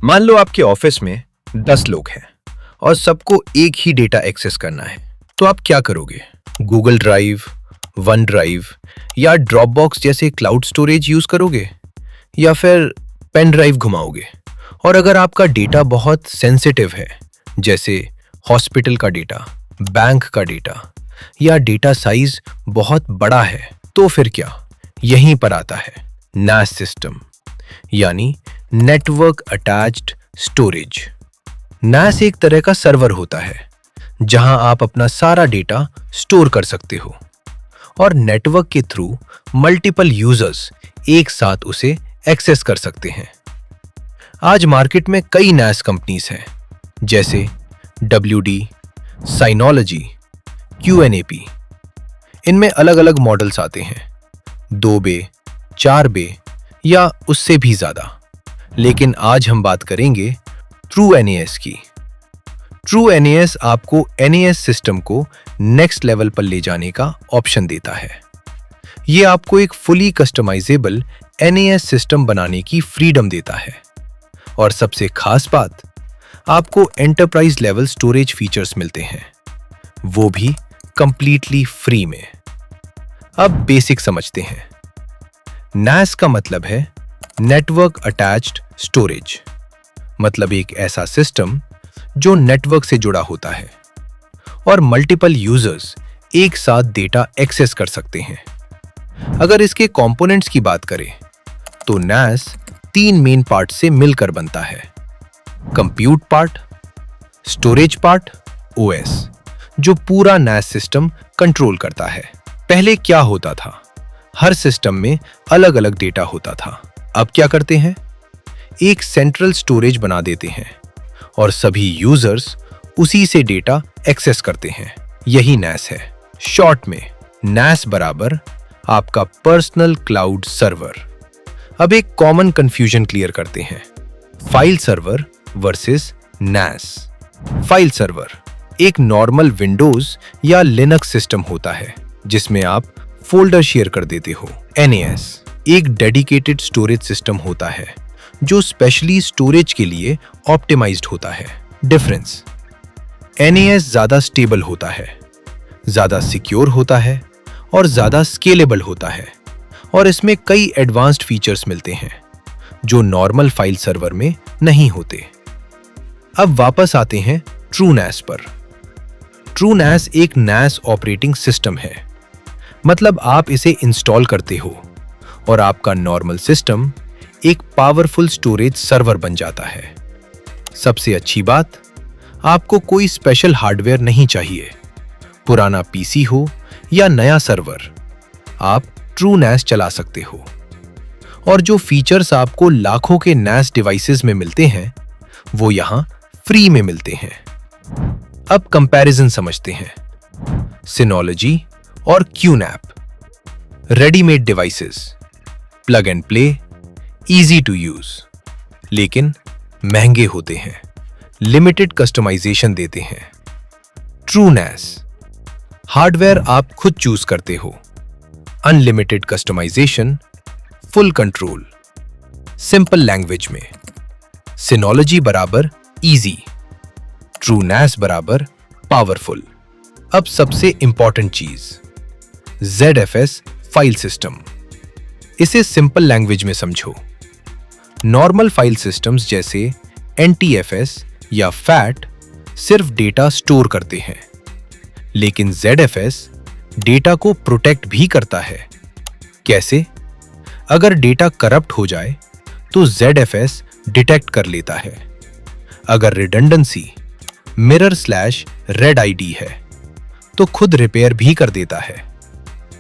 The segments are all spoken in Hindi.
मान लो आपके ऑफिस में 10 लोग हैं और सबको एक ही डेटा एक्सेस करना है, तो आप क्या करोगे? गूगल ड्राइव, वन ड्राइव या ड्रॉपबॉक्स जैसे क्लाउड स्टोरेज यूज करोगे या फिर पेन ड्राइव घुमाओगे? और अगर आपका डेटा बहुत सेंसिटिव है, जैसे हॉस्पिटल का डेटा, बैंक का डेटा या डेटा साइज बहुत बड़ा है, तो फिर क्या? यहीं पर आता है NAS सिस्टम, यानी नेटवर्क अटैच्ड स्टोरेज। NAS एक तरह का सर्वर होता है जहां आप अपना सारा डेटा स्टोर कर सकते हो और नेटवर्क के थ्रू मल्टीपल यूजर्स एक साथ उसे एक्सेस कर सकते हैं। आज मार्केट में कई NAS कंपनीज हैं, जैसे WD, Synology, QNAP। इनमें अलग अलग मॉडल्स आते हैं, 2 बे, 4 बे या उससे भी ज्यादा। लेकिन आज हम बात करेंगे TrueNAS की। TrueNAS आपको NAS सिस्टम को नेक्स्ट लेवल पर ले जाने का ऑप्शन देता है। यह आपको एक फुली कस्टमाइजेबल NAS सिस्टम बनाने की फ्रीडम देता है और सबसे खास बात, आपको एंटरप्राइज लेवल स्टोरेज फीचर्स मिलते हैं, वो भी कंप्लीटली फ्री में। अब बेसिक समझते हैं। NAS का मतलब है नेटवर्क अटैच्ड स्टोरेज, मतलब एक ऐसा सिस्टम जो नेटवर्क से जुड़ा होता है और मल्टीपल यूजर्स एक साथ डेटा एक्सेस कर सकते हैं। अगर इसके कंपोनेंट्स की बात करें तो NAS 3 मेन पार्ट से मिलकर बनता है: compute part, storage part, OS, जो पूरा NAS सिस्टम कंट्रोल करता है। पहले क्या होता था? हर सिस्टम में अलग अलग डेटा होता था। अब क्या करते हैं? एक सेंट्रल स्टोरेज बना देते हैं और सभी यूजर्स उसी से डेटा एक्सेस करते हैं। यही NAS है। शॉर्ट में NAS बराबर आपका पर्सनल क्लाउड सर्वर। अब एक कॉमन कंफ्यूजन क्लियर करते हैं: file server versus NAS। File server एक नॉर्मल विंडोज या लिनक्स सिस्टम होता है जिसमें आप फोल्डर शेयर कर देते हो। NAS एक डेडिकेटेड स्टोरेज सिस्टम होता है जो स्पेशली स्टोरेज के लिए ऑप्टिमाइज्ड होता है। डिफरेंस: NAS ज्यादा स्टेबल होता है, ज्यादा सिक्योर होता है और ज्यादा स्केलेबल होता है, और इसमें कई एडवांस्ड फीचर्स मिलते हैं जो नॉर्मल फाइल सर्वर में नहीं होते। अब वापस आते हैं TrueNAS पर। TrueNAS एक NAS ऑपरेटिंग सिस्टम है, मतलब आप इसे इंस्टॉल करते हो और आपका नॉर्मल सिस्टम एक पावरफुल स्टोरेज सर्वर बन जाता है। सबसे अच्छी बात, आपको कोई स्पेशल हार्डवेयर नहीं चाहिए। पुराना पीसी हो या नया सर्वर, आप TrueNAS चला सकते हो। और जो फीचर्स आपको लाखों के NAS डिवाइसेस में मिलते हैं, वो यहां फ्री में मिलते हैं। अब कंपैरिजन समझते हैं। Synology और QNAP readymade devices, plug and play, easy to use, लेकिन महंगे होते हैं, लिमिटेड कस्टमाइजेशन देते हैं। TrueNAS हार्डवेयर आप खुद चूज करते हो, unlimited customisation, full control. Simple language में Synology बराबर इजी, TrueNAS बराबर पावरफुल। अब सबसे इंपॉर्टेंट चीज, ZFS फाइल सिस्टम। इसे सिंपल लैंग्वेज में समझो। नॉर्मल फाइल सिस्टम्स जैसे NTFS या FAT सिर्फ डेटा स्टोर करते हैं, लेकिन ZFS डेटा को प्रोटेक्ट भी करता है। कैसे? अगर डेटा करप्ट हो जाए तो ZFS डिटेक्ट कर लेता है। अगर रिडंडेंसी mirror/red ID है तो खुद रिपेयर भी कर देता है।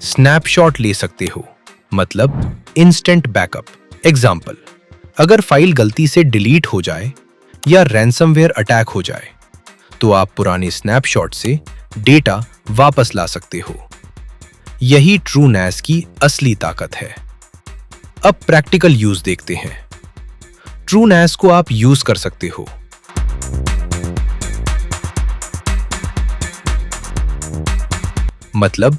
स्नैपशॉट ले सकते हो, मतलब इंस्टेंट बैकअप। एग्जाम्पल, अगर फाइल गलती से डिलीट हो जाए या रैंसमवेयर अटैक हो जाए तो आप पुराने स्नैपशॉट से डेटा वापस ला सकते हो। यही TrueNAS की असली ताकत है। अब प्रैक्टिकल यूज देखते हैं। TrueNAS को आप यूज कर सकते हो मतलब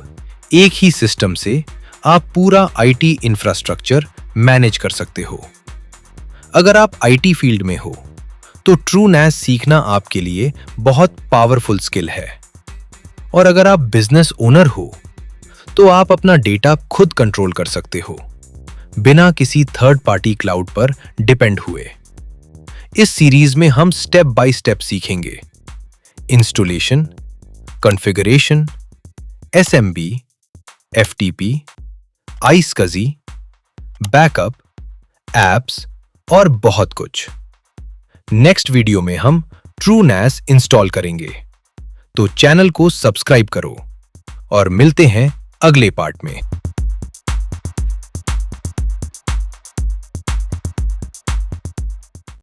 एक ही सिस्टम से आप पूरा आईटी इंफ्रास्ट्रक्चर मैनेज कर सकते हो। अगर आप आईटी फील्ड में हो तो TrueNAS सीखना आपके लिए बहुत पावरफुल स्किल है। और अगर आप बिजनेस ओनर हो तो आप अपना डेटा खुद कंट्रोल कर सकते हो, बिना किसी थर्ड पार्टी क्लाउड पर डिपेंड हुए। इस सीरीज में हम स्टेप बाय स्टेप सीखेंगे installation, configuration, SMB, FTP, iSCSI, backup, apps और बहुत कुछ। नेक्स्ट वीडियो में हम TrueNAS इंस्टॉल करेंगे, तो चैनल को सब्सक्राइब करो और मिलते हैं अगले पार्ट में।